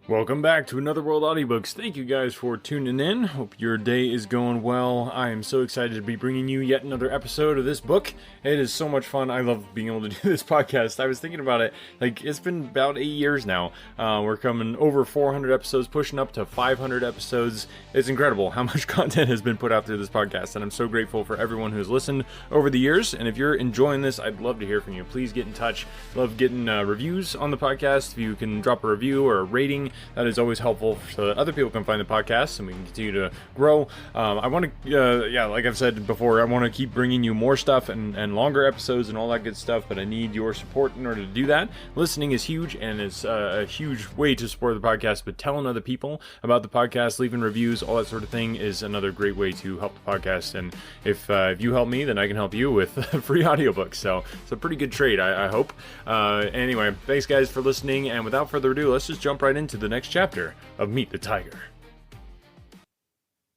Welcome back to Another World Audiobooks. Thank you guys for tuning in. Hope your day is going well. I am so excited to be bringing you yet another episode of this book. It is so much fun. I love being able to do this podcast. I was thinking about it, it's been about 8 years now. We're coming over 400 episodes, pushing up to 500 episodes. It's incredible how much content has been put out through this podcast, and I'm so grateful for everyone who's listened over the years. And if you're enjoying this, I'd love to hear from you. Please get in touch. Love getting reviews on the podcast. If you can drop a review or a rating, that is always helpful so that other people can find the podcast and we can continue to grow. I want to, like I've said before, I want to keep bringing you more stuff and longer episodes and all that good stuff, but I need your support in order to do that. Listening is huge, and it's a huge way to support the podcast, but telling other people about the podcast, leaving reviews, all that sort of thing is another great way to help the podcast. And if you help me, then I can help you with free audiobooks. So it's a pretty good trade, I hope. Anyway, thanks guys for listening, and without further ado, let's just jump right into the next chapter of Meet the Tiger.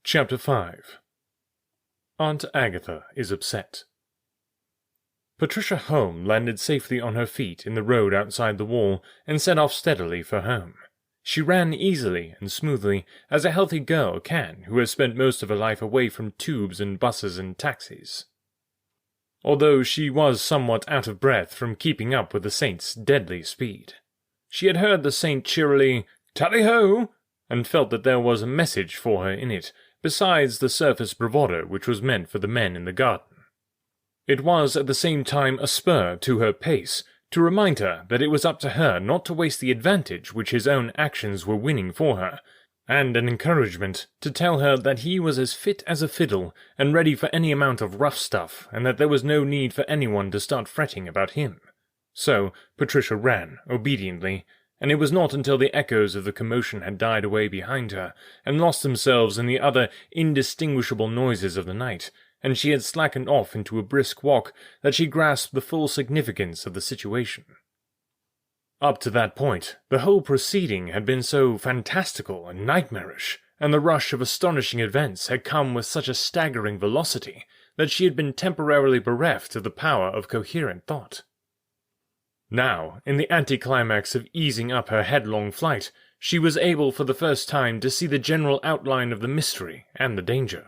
Chapter 5. Aunt Agatha is upset. Patricia Home landed safely on her feet in the road outside the wall and set off steadily for home. She ran easily and smoothly, as a healthy girl can who has spent most of her life away from tubes and buses and taxis. Although she was somewhat out of breath from keeping up with the Saint's deadly speed. She had heard the Saint cheerily "Tally-ho!" and felt that there was a message for her in it, besides the surface bravado which was meant for the men in the garden. It was at the same time a spur to her pace, to remind her that it was up to her not to waste the advantage which his own actions were winning for her, and an encouragement to tell her that he was as fit as a fiddle and ready for any amount of rough stuff, and that there was no need for anyone to start fretting about him. So Patricia ran, obediently, and it was not until the echoes of the commotion had died away behind her, and lost themselves in the other indistinguishable noises of the night, and she had slackened off into a brisk walk, that she grasped the full significance of the situation. Up to that point, the whole proceeding had been so fantastical and nightmarish, and the rush of astonishing events had come with such a staggering velocity, that she had been temporarily bereft of the power of coherent thought. Now, in the anticlimax of easing up her headlong flight, she was able for the first time to see the general outline of the mystery and the danger.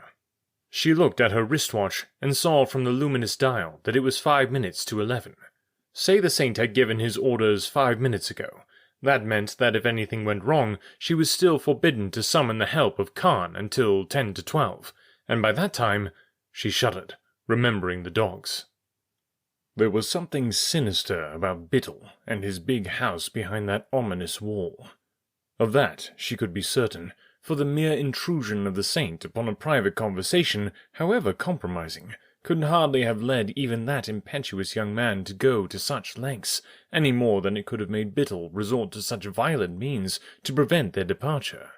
She looked at her wristwatch and saw from the luminous dial that it was 5 minutes to 11. Say the Saint had given his orders 5 minutes ago. That meant that if anything went wrong, she was still forbidden to summon the help of Khan until 10 to 12, and by that time she shuddered, remembering the dogs. There was something sinister about Biddle and his big house behind that ominous wall. Of that she could be certain, for the mere intrusion of the Saint upon a private conversation, however compromising, could hardly have led even that impetuous young man to go to such lengths, any more than it could have made Biddle resort to such violent means to prevent their departure.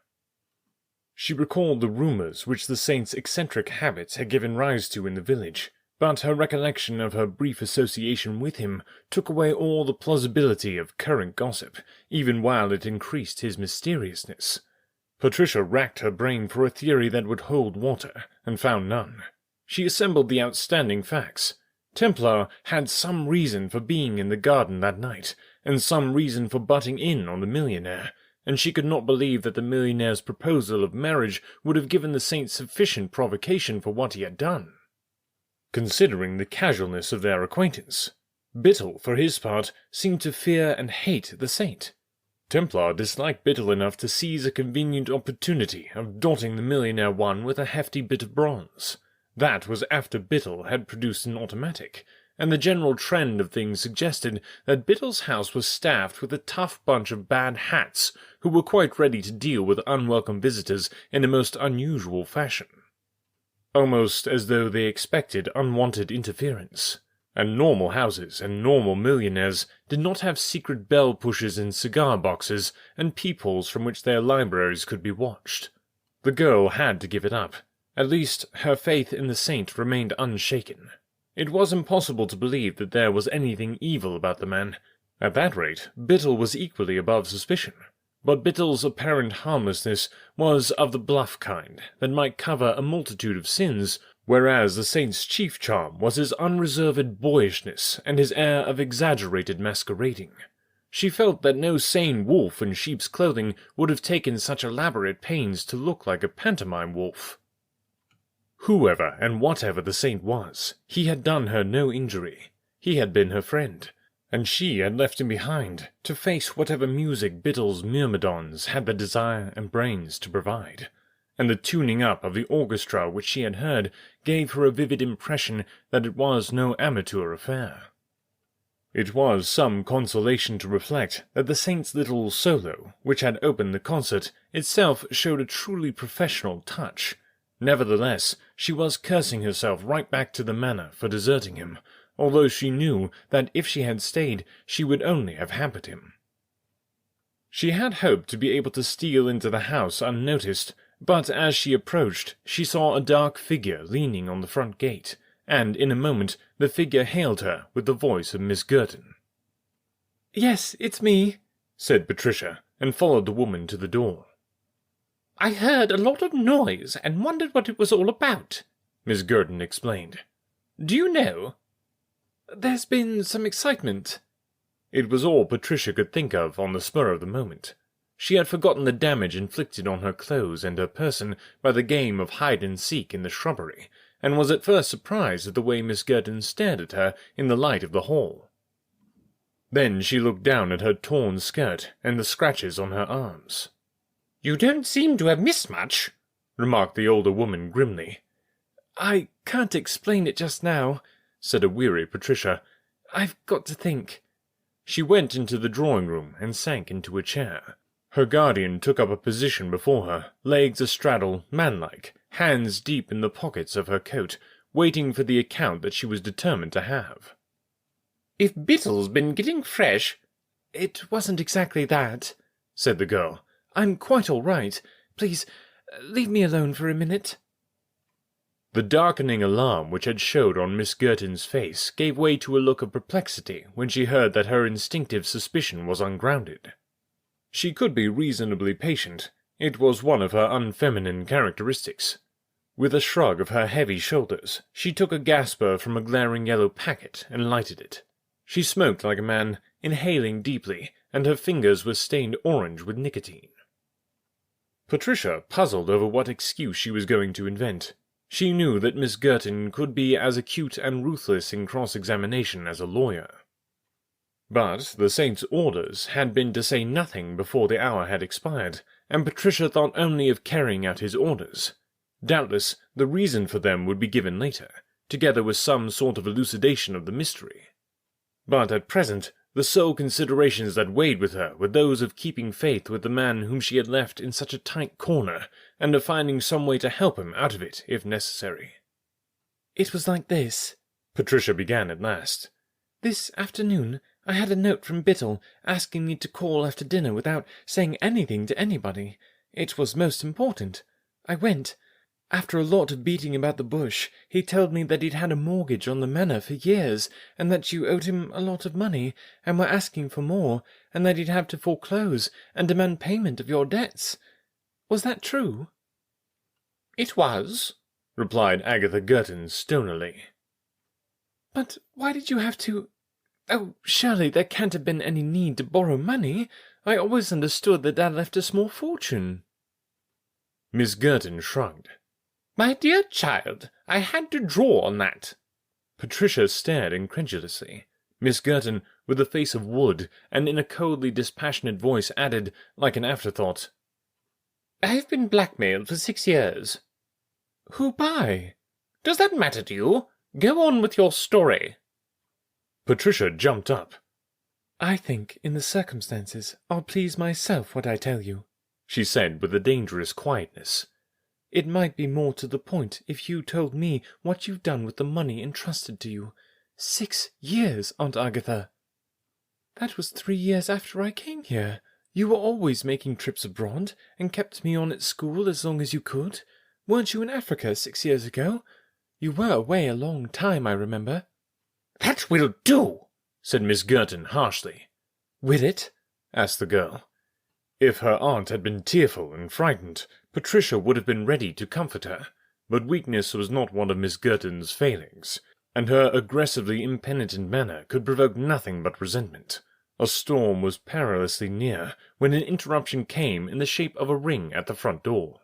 She recalled the rumours which the Saint's eccentric habits had given rise to in the village, but her recollection of her brief association with him took away all the plausibility of current gossip, even while it increased his mysteriousness. Patricia racked her brain for a theory that would hold water, and found none. She assembled the outstanding facts. Templar had some reason for being in the garden that night, and some reason for butting in on the millionaire, and she could not believe that the millionaire's proposal of marriage would have given the Saint sufficient provocation for what he had done. Considering the casualness of their acquaintance, Biddle, for his part, seemed to fear and hate the Saint. Templar disliked Biddle enough to seize a convenient opportunity of dotting the millionaire one with a hefty bit of bronze. That was after Biddle had produced an automatic, and the general trend of things suggested that Biddle's house was staffed with a tough bunch of bad hats who were quite ready to deal with unwelcome visitors in a most unusual fashion. Almost as though they expected unwanted interference. And normal houses and normal millionaires did not have secret bell pushers in cigar boxes and peepholes from which their libraries could be watched. The girl had to give it up. At least her faith in the Saint remained unshaken. It was impossible to believe that there was anything evil about the man. At that rate, Biddle was equally above suspicion. But Biddle's apparent harmlessness was of the bluff kind that might cover a multitude of sins, whereas the Saint's chief charm was his unreserved boyishness and his air of exaggerated masquerading. She felt that no sane wolf in sheep's clothing would have taken such elaborate pains to look like a pantomime wolf. Whoever and whatever the saint was, he had done her no injury. He had been her friend, and she had left him behind to face whatever music Biddle's myrmidons had the desire and brains to provide. And the tuning up of the orchestra which she had heard gave her a vivid impression that it was no amateur affair. It was some consolation to reflect that the saint's little solo, which had opened the concert, itself showed a truly professional touch. Nevertheless, she was cursing herself right back to the manor for deserting him, although she knew that if she had stayed, she would only have hampered him. She had hoped to be able to steal into the house unnoticed, but as she approached, she saw a dark figure leaning on the front gate, and in a moment the figure hailed her with the voice of Miss Girton. "Yes, it's me," said Patricia, and followed the woman to the door. "I heard a lot of noise and wondered what it was all about," Miss Girton explained. "Do you know?" "There's been some excitement." It was all Patricia could think of on the spur of the moment. She had forgotten the damage inflicted on her clothes and her person by the game of hide-and-seek in the shrubbery, and was at first surprised at the way Miss Girton stared at her in the light of the hall. Then she looked down at her torn skirt and the scratches on her arms. "You don't seem to have missed much," remarked the older woman grimly. "I can't explain it just now," said a weary Patricia. "I've got to think." She went into the drawing-room and sank into a chair. Her guardian took up a position before her, legs astraddle, manlike, hands deep in the pockets of her coat, waiting for the account that she was determined to have. "If Biddle's been getting fresh—" "It wasn't exactly that," said the girl. "I'm quite all right. Please, leave me alone for a minute." The darkening alarm which had showed on Miss Girton's face gave way to a look of perplexity when she heard that her instinctive suspicion was ungrounded. She could be reasonably patient. It was one of her unfeminine characteristics. With a shrug of her heavy shoulders, she took a gasper from a glaring yellow packet and lighted it. She smoked like a man, inhaling deeply, and her fingers were stained orange with nicotine. Patricia puzzled over what excuse she was going to invent. She knew that Miss Girton could be as acute and ruthless in cross-examination as a lawyer. But the saint's orders had been to say nothing before the hour had expired, and Patricia thought only of carrying out his orders. Doubtless the reason for them would be given later, together with some sort of elucidation of the mystery. But at present, the sole considerations that weighed with her were those of keeping faith with the man whom she had left in such a tight corner, and of finding some way to help him out of it if necessary. "It was like this," Patricia began at last. "This afternoon I had a note from Biddle asking me to call after dinner without saying anything to anybody. It was most important. I went. After a lot of beating about the bush, he told me that he'd had a mortgage on the manor for years, and that you owed him a lot of money, and were asking for more, and that he'd have to foreclose and demand payment of your debts. Was that true?" "It was," replied Agatha Girton stonily. "But why did you have to— Oh, surely there can't have been any need to borrow money. I always understood that Dad left a small fortune." Miss Girton shrugged. "My dear child, I had to draw on that." Patricia stared incredulously. Miss Girton, with a face of wood, and in a coldly dispassionate voice, added, like an afterthought, "I've been blackmailed for 6 years." "Who by?" "Does that matter to you? Go on with your story." Patricia jumped up. "I think, in the circumstances, I'll please myself what I tell you," she said with a dangerous quietness. "It might be more to the point if you told me what you've done with the money entrusted to you. 6 years, Aunt Agatha." "That was 3 years after I came here. You were always making trips abroad, and kept me on at school as long as you could. Weren't you in Africa 6 years ago? You were away a long time, I remember." "That will do," said Miss Girton harshly. "Will it?" asked the girl. If her aunt had been tearful and frightened, Patricia would have been ready to comfort her, but weakness was not one of Miss Girton's failings, and her aggressively impenitent manner could provoke nothing but resentment. A storm was perilously near when an interruption came in the shape of a ring at the front door.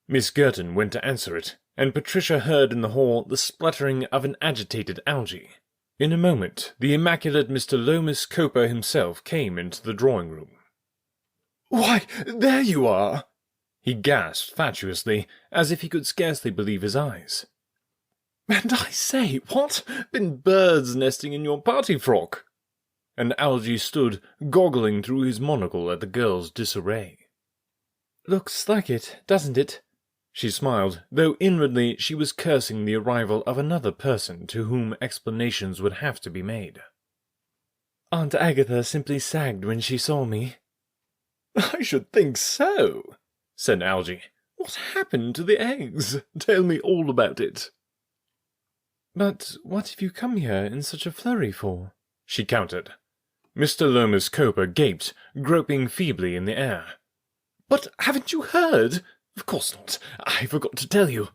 Miss Girton went to answer it, and Patricia heard in the hall the spluttering of an agitated Algy. In a moment, the immaculate Mr. Lomas Cowper himself came into the drawing-room. "Why, there you are!" he gasped fatuously, as if he could scarcely believe his eyes. "And I say, what? Been birds nesting in your party frock?" And Algy stood, goggling through his monocle at the girl's disarray. "Looks like it, doesn't it?" She smiled, though inwardly she was cursing the arrival of another person to whom explanations would have to be made. "Aunt Agatha simply sagged when she saw me." "I should think so," said Algy. "What happened to the eggs? Tell me all about it." "But what have you come here in such a flurry for?" she countered. Mr. Lomas Cowper gaped, groping feebly in the air. "But haven't you heard? Of course not. I forgot to tell you.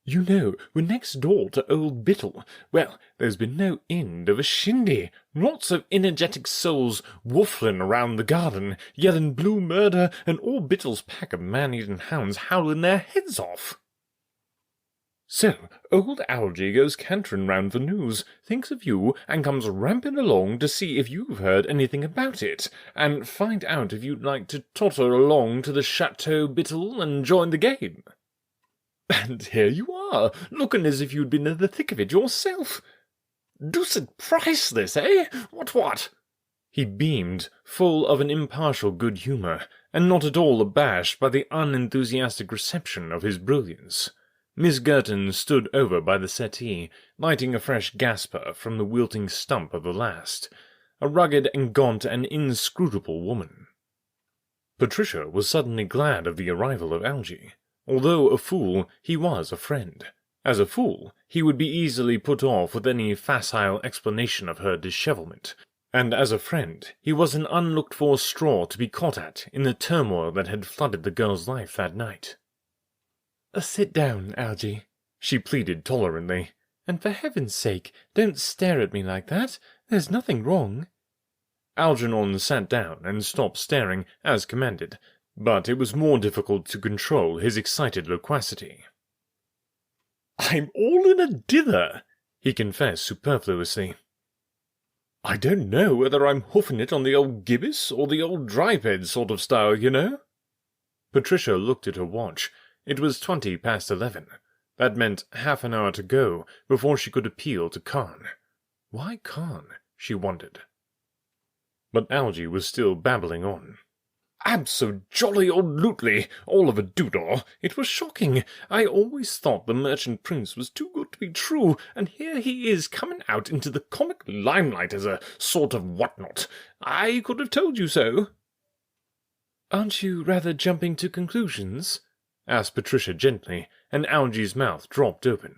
You know, we're next door to old Bittle. Well, there's been no end of a shindy. Lots of energetic souls waffling around the garden, yelling blue murder, and all Bittle's pack of man-eating hounds howling their heads off. So, old Algy goes cantering round for news, thinks of you, and comes ramping along to see if you've heard anything about it, and find out if you'd like to totter along to the Chateau Bittle and join the game. And here you are, looking as if you'd been in the thick of it yourself. Deuced priceless, eh? What? He beamed, full of an impartial good humour, and not at all abashed by the unenthusiastic reception of his brilliance. Miss Girton stood over by the settee, lighting a fresh gasper from the wilting stump of the last, a rugged and gaunt and inscrutable woman. Patricia was suddenly glad of the arrival of Algy. Although a fool, he was a friend. As a fool, he would be easily put off with any facile explanation of her dishevelment, and as a friend, he was an unlooked-for straw to be caught at in the turmoil that had flooded the girl's life that night. "Sit down, Algy," she pleaded tolerantly. "And for heaven's sake, don't stare at me like that. There's nothing wrong." Algernon sat down and stopped staring, as commanded, but it was more difficult to control his excited loquacity. "I'm all in a dither," he confessed superfluously. "I don't know whether I'm hoofing it on the old gibbous or the old dryped sort of style, you know." Patricia looked at her watch. It was 11:20. That meant half an hour to go before she could appeal to Khan. Why Khan? She wondered. But Algy was still babbling on. "Abso-jolly-old-lutely, all of a doodah. It was shocking. I always thought the merchant prince was too good to be true, and here he is coming out into the comic limelight as a sort of whatnot. I could have told you so." "Aren't you rather jumping to conclusions?" asked Patricia gently, and Algy's mouth dropped open.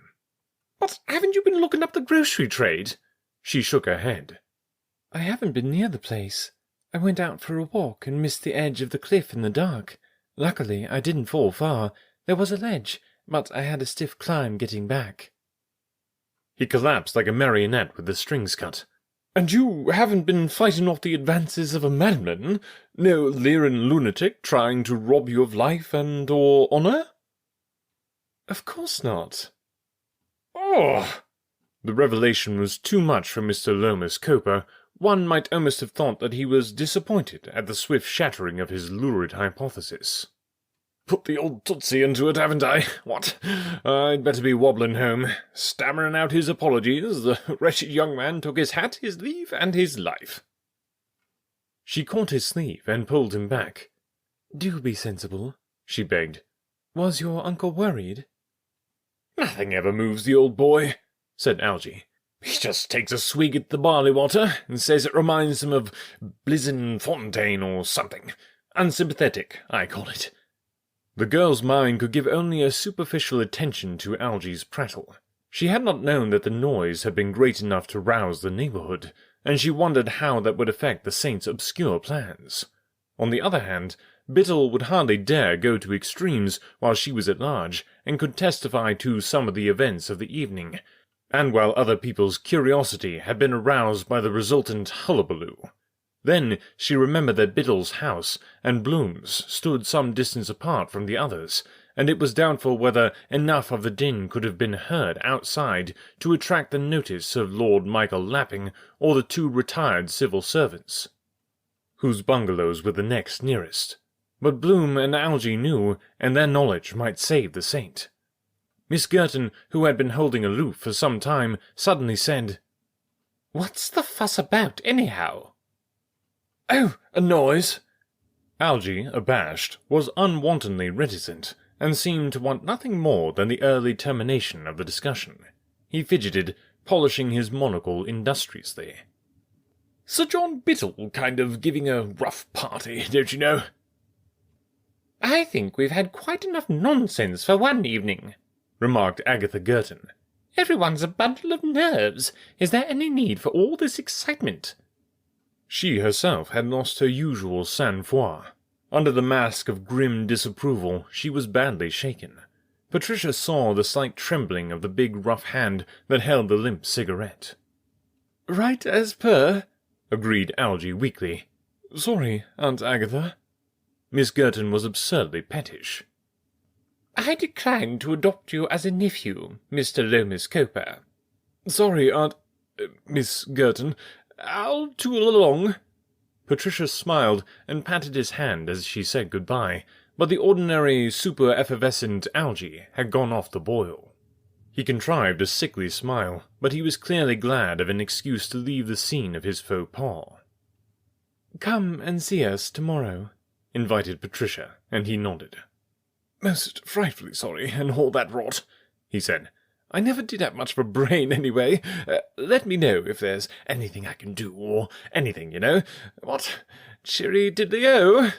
"But haven't you been looking up the grocery trade?" She shook her head. "I haven't been near the place. I went out for a walk and missed the edge of the cliff in the dark. Luckily, I didn't fall far. There was a ledge, but I had a stiff climb getting back." He collapsed like a marionette with the strings cut. "And you haven't been fighting off the advances of a madman? No leering lunatic trying to rob you of life and/or honour?" "Of course not." "Oh!" The revelation was too much for Mr. Lomas Cowper. One might almost have thought that he was disappointed at the swift shattering of his lurid hypothesis. "Put the old Tootsie into it, haven't I? What? I'd better be wobbling home." Stammering out his apologies, the wretched young man took his hat, his leave, and his life. She caught his sleeve and pulled him back. "Do be sensible," she begged. "Was your uncle worried?" "Nothing ever moves the old boy," said Algy. "He just takes a swig at the barley water and says it reminds him of Fontaine or something. Unsympathetic, I call it." The girl's mind could give only a superficial attention to Algy's prattle. She had not known that the noise had been great enough to rouse the neighbourhood, and she wondered how that would affect the saint's obscure plans. On the other hand, Bittle would hardly dare go to extremes while she was at large, and could testify to some of the events of the evening, and while other people's curiosity had been aroused by the resultant hullabaloo. Then she remembered that Biddle's house and Bloom's stood some distance apart from the others, and it was doubtful whether enough of the din could have been heard outside to attract the notice of Lord Michael Lapping or the 2 retired civil servants, whose bungalows were the next nearest. But Bloom and Algy knew, and their knowledge might save the saint. Miss Girton, who had been holding aloof for some time, suddenly said, "What's the fuss about, anyhow?" "Oh, a noise." Algy, abashed, was unwontedly reticent, and seemed to want nothing more than the early termination of the discussion. He fidgeted, polishing his monocle industriously. "Sir John Biddle kind of giving a rough party, don't you know?" "I think we've had quite enough nonsense for one evening," remarked Agatha Girton. "Everyone's a bundle of nerves. Is there any need for all this excitement?" She herself had lost her usual sang-froid. Under the mask of grim disapproval, she was badly shaken. Patricia saw the slight trembling of the big rough hand that held the limp cigarette. "Right as per," agreed Algy weakly. "Sorry, Aunt Agatha." Miss Girton was absurdly pettish. "I decline to adopt you as a nephew, Mr. Lomas Coper." "Sorry, Miss Girton. I'll tool along." Patricia smiled and patted his hand as she said goodbye, but the ordinary super-effervescent Algy had gone off the boil. He contrived a sickly smile, but he was clearly glad of an excuse to leave the scene of his faux pas. "Come and see us tomorrow," invited Patricia, and he nodded. "Most frightfully sorry, and all that rot," he said. "I never did have much of a brain, anyway. Let me know if there's anything I can do, or anything, you know. What? Chirry diddly-o!"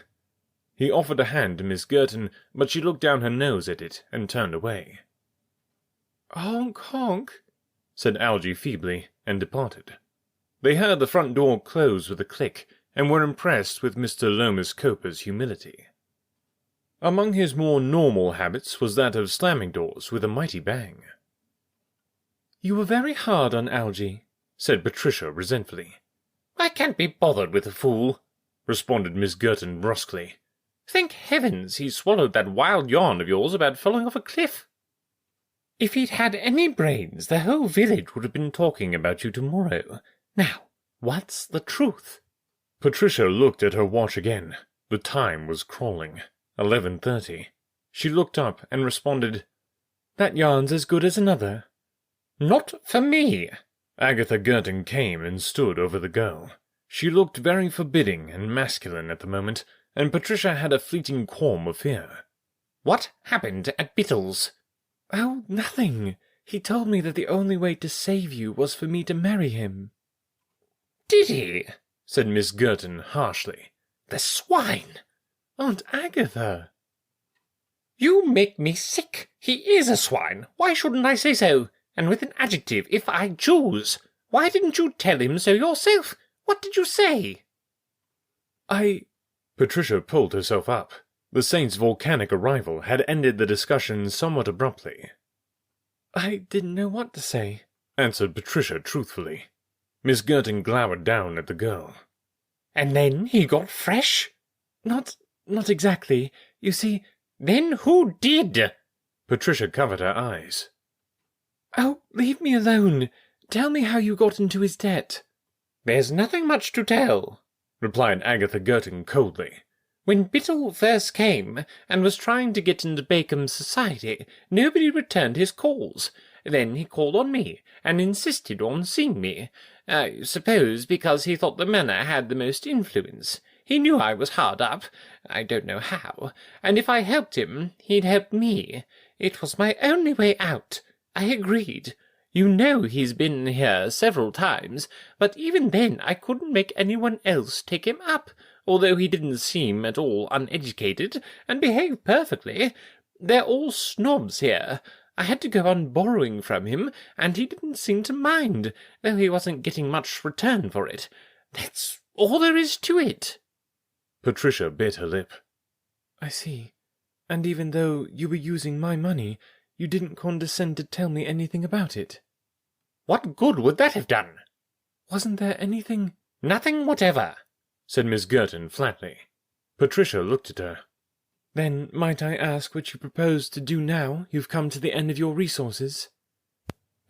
He offered a hand to Miss Girton, but she looked down her nose at it and turned away. "Honk, honk," said Algy feebly, and departed. They heard the front door close with a click, and were impressed with Mr. Lomas Coper's humility. Among his more normal habits was that of slamming doors with a mighty bang. "You were very hard on Algy," said Patricia resentfully. "I can't be bothered with a fool," responded Miss Girton brusquely. "Thank heavens he swallowed that wild yarn of yours about falling off a cliff. If he'd had any brains, the whole village would have been talking about you tomorrow. Now, what's the truth?" Patricia looked at her watch again. The time was crawling. 11:30. She looked up and responded, "That yarn's as good as another." "Not for me." Agatha Girton came and stood over the girl. She looked very forbidding and masculine at the moment, and Patricia had a fleeting qualm of fear. "What happened at Biddle's?" "Oh, nothing. He told me that the only way to save you was for me to marry him." "Did he?" said Miss Girton harshly. "The swine!" "Aunt Agatha!" "You make me sick. He is a swine. Why shouldn't I say so? And with an adjective, if I choose. Why didn't you tell him so yourself? What did you say?" Patricia pulled herself up. The saint's volcanic arrival had ended the discussion somewhat abruptly. "I didn't know what to say," answered Patricia truthfully. Miss Girton glowered down at the girl. "And then he got fresh?" Not exactly. You see—" "Then who did?" Patricia covered her eyes. "Oh, leave me alone. Tell me how you got into his debt." "There's nothing much to tell," replied Agatha Girton coldly. "When Biddle first came, and was trying to get into Bacon's society, nobody returned his calls. Then he called on me, and insisted on seeing me. I suppose because he thought the manor had the most influence. He knew I was hard up, I don't know how, and if I helped him, he'd help me. It was my only way out. I agreed. You know he's been here several times, but even then I couldn't make anyone else take him up, although he didn't seem at all uneducated, and behaved perfectly. They're all snobs here. I had to go on borrowing from him, and he didn't seem to mind, though he wasn't getting much return for it. That's all there is to it." Patricia bit her lip. "I see. And even though you were using my money, you didn't condescend to tell me anything about it." "What good would that have done?" "Wasn't there anything—" "Nothing whatever." said Miss Girton flatly. Patricia looked at her. "Then might I ask what you propose to do now you've come to the end of your resources?"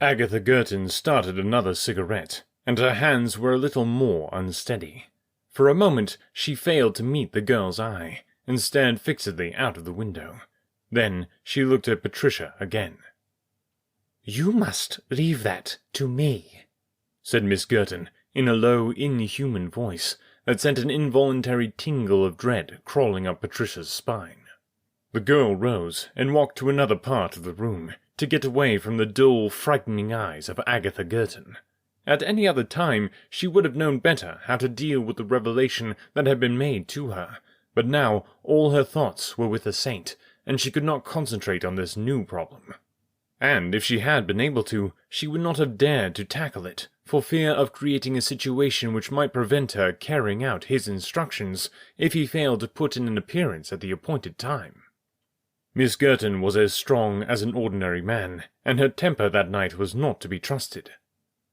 Agatha Girton started another cigarette, and her hands were a little more unsteady. For a moment she failed to meet the girl's eye, and stared fixedly out of the window. Then she looked at Patricia again. "You must leave that to me," said Miss Girton, in a low, inhuman voice that sent an involuntary tingle of dread crawling up Patricia's spine. The girl rose and walked to another part of the room, to get away from the dull, frightening eyes of Agatha Girton. At any other time she would have known better how to deal with the revelation that had been made to her, but now all her thoughts were with the saint, and she could not concentrate on this new problem. And if she had been able to, she would not have dared to tackle it, for fear of creating a situation which might prevent her carrying out his instructions if he failed to put in an appearance at the appointed time. Miss Girton was as strong as an ordinary man, and her temper that night was not to be trusted.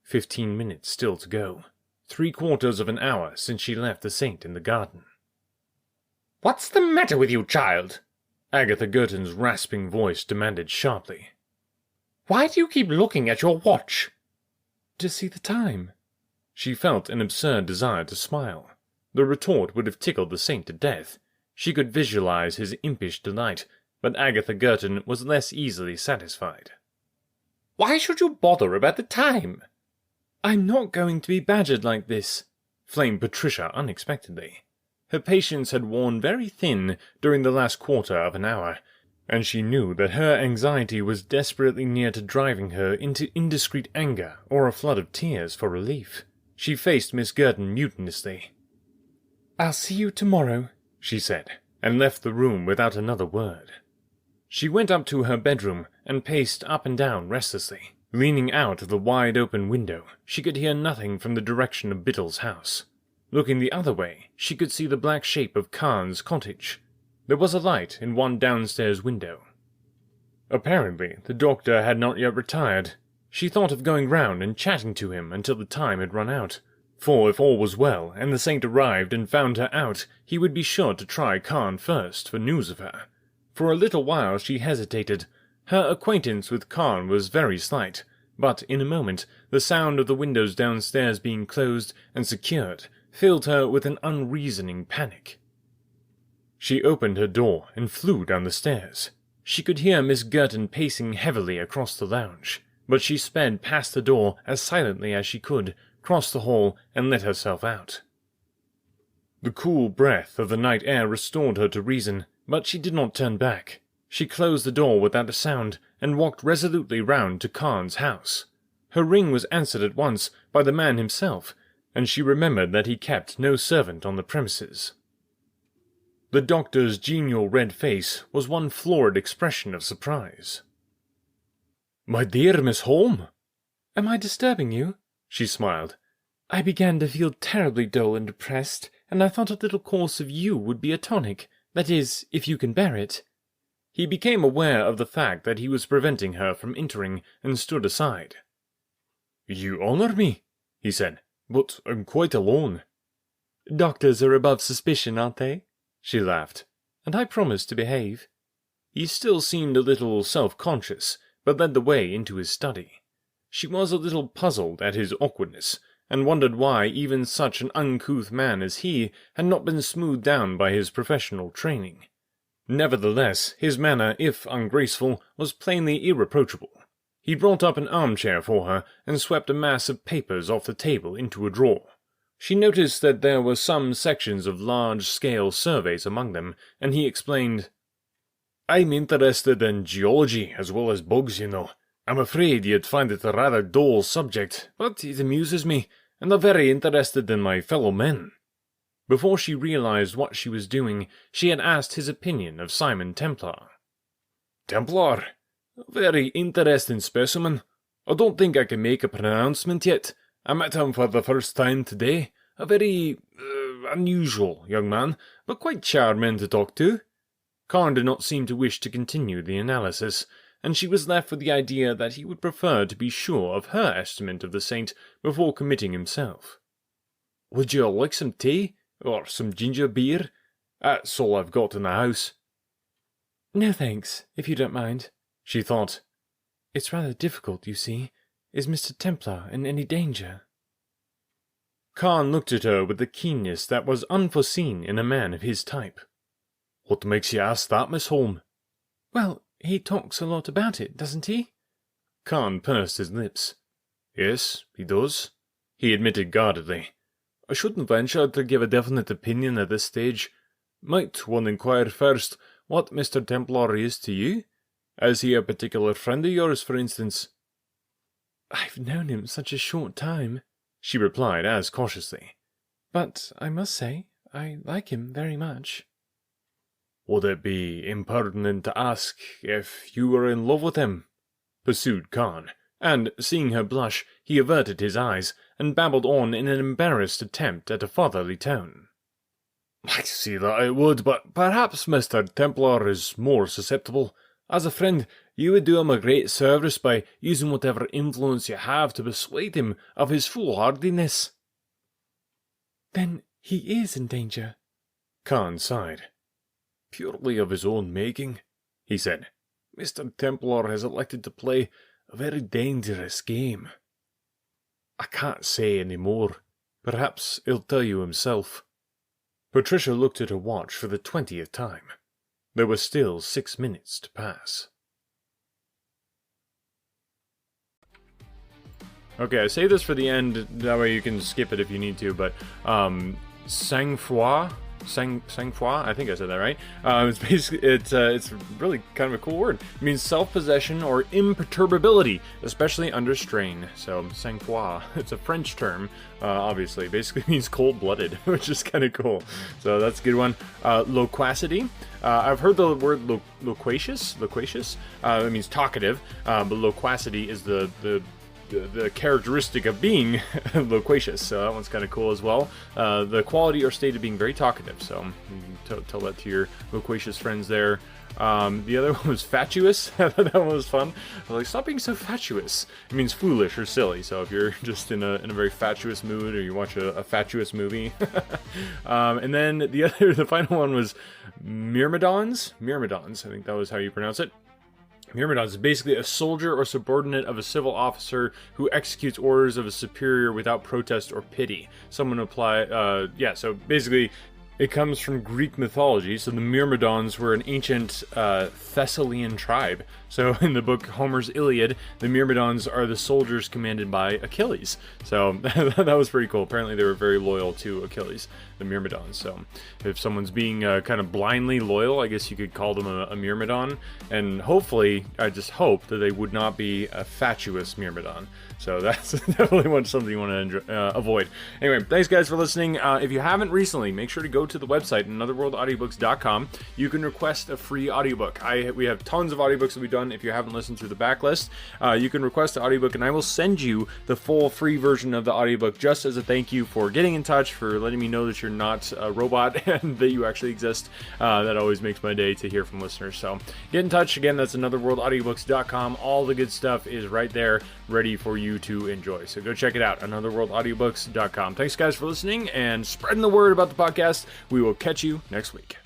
15 minutes still to go. 3/4 of an hour since she left the saint in the garden. "What's the matter with you, child?" Agatha Girton's rasping voice demanded sharply. "Why do you keep looking at your watch?" "To see the time." She felt an absurd desire to smile. The retort would have tickled the saint to death. She could visualize his impish delight, but Agatha Girton was less easily satisfied. "Why should you bother about the time?" "I'm not going to be badgered like this," flamed Patricia unexpectedly. Her patience had worn very thin during the last 1/4 of an hour, and she knew that her anxiety was desperately near to driving her into indiscreet anger or a flood of tears for relief. She faced Miss Girton mutinously. "I'll see you tomorrow," she said, and left the room without another word. She went up to her bedroom and paced up and down restlessly. Leaning out of the wide-open window, she could hear nothing from the direction of Biddle's house. Looking the other way, she could see the black shape of Khan's cottage. There was a light in one downstairs window. Apparently, the doctor had not yet retired. She thought of going round and chatting to him until the time had run out, for if all was well and the saint arrived and found her out, he would be sure to try Khan first for news of her. For a little while she hesitated. Her acquaintance with Khan was very slight, but in a moment the sound of the windows downstairs being closed and secured filled her with an unreasoning panic. She opened her door and flew down the stairs. She could hear Miss Girton pacing heavily across the lounge, but she sped past the door as silently as she could, crossed the hall, and let herself out. The cool breath of the night air restored her to reason, but she did not turn back. She closed the door without a sound and walked resolutely round to Khan's house. Her ring was answered at once by the man himself, and she remembered that he kept no servant on the premises. The doctor's genial red face was one florid expression of surprise. "My dear Miss Holm!" "Am I disturbing you?" She smiled. "I began to feel terribly dull and depressed, and I thought a little course of you would be a tonic. That is, if you can bear it." He became aware of the fact that he was preventing her from entering, and stood aside. "You honour me," he said, "but I'm quite alone." "Doctors are above suspicion, aren't they?" She laughed. "And I promise to behave." He still seemed a little self-conscious, but led the way into his study. She was a little puzzled at his awkwardness, and wondered why even such an uncouth man as he had not been smoothed down by his professional training. Nevertheless, his manner, if ungraceful, was plainly irreproachable. He brought up an armchair for her, and swept a mass of papers off the table into a drawer. She noticed that there were some sections of large-scale surveys among them, and he explained, "I'm interested in geology as well as bugs, you know. I'm afraid you'd find it a rather dull subject, but it amuses me, and I'm very interested in my fellow men." Before she realized what she was doing, she had asked his opinion of Simon Templar. "Templar? A very interesting specimen. I don't think I can make a pronouncement yet. I met him for the first time today. A very unusual young man, but quite charming to talk to." Khan did not seem to wish to continue the analysis, and she was left with the idea that he would prefer to be sure of her estimate of the saint before committing himself. "Would you like some tea?" Or some ginger beer? That's all I've got in the house. No thanks, if you don't mind, she thought. It's rather difficult, you see. Is Mr. Templar in any danger? Khan looked at her with the keenness that was unforeseen in a man of his type. What makes you ask that, Miss Holme? Well, he talks a lot about it, doesn't he? Khan pursed his lips. Yes, he does, he admitted guardedly. I shouldn't venture to give a definite opinion at this stage. Might one inquire first what Mr. Templar is to you? Is he a particular friend of yours, for instance? I've known him such a short time, she replied as cautiously. But I must say, I like him very much. Would it be impertinent to ask if you were in love with him? Pursued Khan, and, seeing her blush, he averted his eyes, and babbled on in an embarrassed attempt at a fatherly tone. I see that it would, but perhaps Mr. Templar is more susceptible. As a friend, you would do him a great service by using whatever influence you have to persuade him of his foolhardiness. Then he is in danger, Khan sighed. Purely of his own making, he said. Mr. Templar has elected to play a very dangerous game. I can't say any more. Perhaps he'll tell you himself. Patricia looked at her watch for the 20th time. There were still 6 minutes to pass. Okay, I say this for the end, that way you can skip it if you need to, but, sang-froid, I think I said that right. It's basically, it's really kind of a cool word. It means self-possession or imperturbability, especially under strain. So, sang-froid, it's a French term, obviously. Basically means cold-blooded, which is kind of cool. So that's a good one. Loquacity. I've heard the word loquacious. It means talkative, but loquacity is the characteristic of being loquacious, so that one's kind of cool as well. The quality or state of being very talkative, so you can tell that to your loquacious friends there. The other one was fatuous. I thought that one was fun. I was like, stop being so fatuous. It means foolish or silly, so if you're just in a very fatuous mood or you watch a fatuous movie. And then the final one was myrmidons. I think that was how you pronounce it. Myrmidons is basically a soldier or subordinate of a civil officer who executes orders of a superior without protest or pity. Someone so basically it comes from Greek mythology. So the Myrmidons were an ancient Thessalian tribe. So in the book Homer's Iliad, the Myrmidons are the soldiers commanded by Achilles. So that was pretty cool. Apparently they were very loyal to Achilles, the Myrmidons. So if someone's being kind of blindly loyal, I guess you could call them a Myrmidon. And hopefully, I just hope that they would not be a fatuous Myrmidon. So that's definitely something you want to avoid. Anyway, thanks guys for listening. If you haven't recently, make sure to go to the website, anotherworldaudiobooks.com. You can request a free audiobook. We have tons of audiobooks that we've done. If you haven't listened through the backlist, you can request an audiobook and I will send you the full free version of the audiobook just as a thank you for getting in touch, for letting me know that you're not a robot and that you actually exist. That always makes my day to hear from listeners. So get in touch. Again, that's anotherworldaudiobooks.com. All the good stuff is right there, ready for you to enjoy. So go check it out, anotherworldaudiobooks.com. Thanks guys for listening and spreading the word about the podcast. We will catch you next week.